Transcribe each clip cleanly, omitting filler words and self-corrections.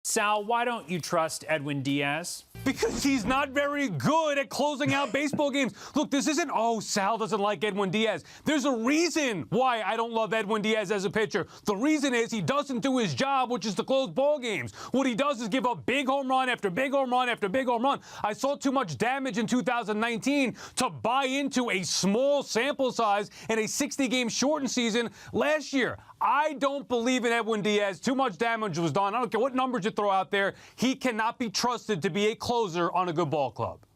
Sal, why don't you trust Edwin Diaz? Because he's not very good at closing out baseball games. Look, this isn't, oh, Sal doesn't like Edwin Diaz. There's a reason why I don't love Edwin Diaz as a pitcher. The reason is he doesn't do his job, which is to close ball games. What he does is give up big home run after big home run after big home run. I saw too much damage in 2019 to buy into a small sample size and a 60-game shortened season last year. I don't believe in Edwin Diaz. Too much damage was done. I don't care what numbers you throw out there. He cannot be trusted to be a closer on a good ball club.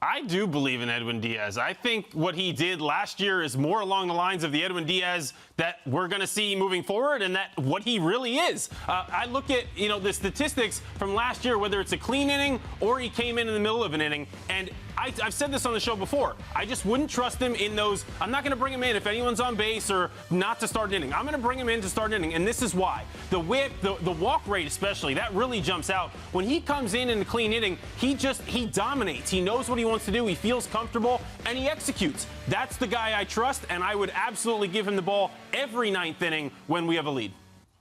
I do believe in Edwin Diaz. I think what he did last year is more along the lines of the Edwin Diaz that we're going to see moving forward, and that what he really is. I look at, the statistics from last year, whether it's a clean inning or he came in the middle of an inning, and I've said this on the show before. I just wouldn't trust him in those. I'm not going to bring him in if anyone's on base or not to start an inning. I'm going to bring him in to start an inning, and this is why. The whip, the walk rate especially, that really jumps out. When he comes in a clean inning, he dominates. He knows what he wants to do. He feels comfortable, and he executes. That's the guy I trust, and I would absolutely give him the ball every ninth inning when we have a lead.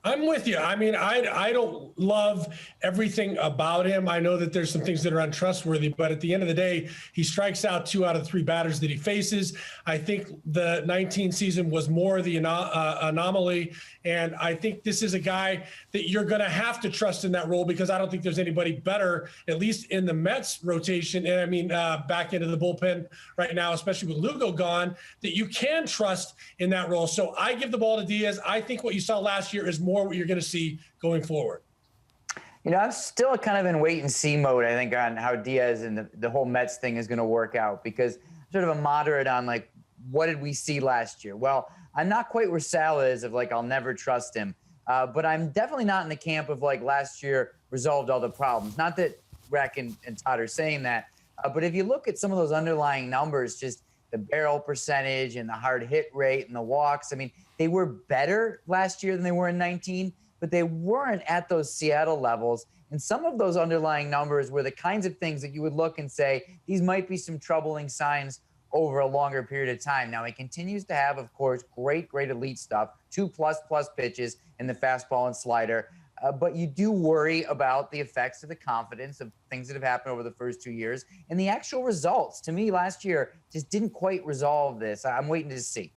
I'm with you. I mean, I don't love everything about him. I know that there's some things that are untrustworthy, but at the end of the day, he strikes out 2 out of 3 batters that he faces. I think the 19 season was more the anomaly, and I think this is a guy that you're going to have to trust in that role because I don't think there's anybody better, at least in the Mets rotation, and I mean back into the bullpen right now, especially with Lugo gone, that you can trust in that role. So I give the ball to Diaz. I think what you saw last year is more what you're going to see going forward. I'm still kind of in wait and see mode, I think, on how Diaz and the whole Mets thing is going to work out, because I'm sort of a moderate on, what did we see last year? Well, I'm not quite where Sal is of, I'll never trust him. But I'm definitely not in the camp of, last year resolved all the problems. Not that Rack and Todd are saying that. But if you look at some of those underlying numbers, just the barrel percentage and the hard hit rate and the walks, I mean, they were better last year than they were in 19, but they weren't at those Seattle levels. And some of those underlying numbers were the kinds of things that you would look and say, these might be some troubling signs over a longer period of time. Now, he continues to have, of course, great elite stuff, 2+ pitches in the fastball and slider. But you do worry about the effects of the confidence of things that have happened over the first 2 years. And the actual results, to me, last year just didn't quite resolve this. I'm waiting to see.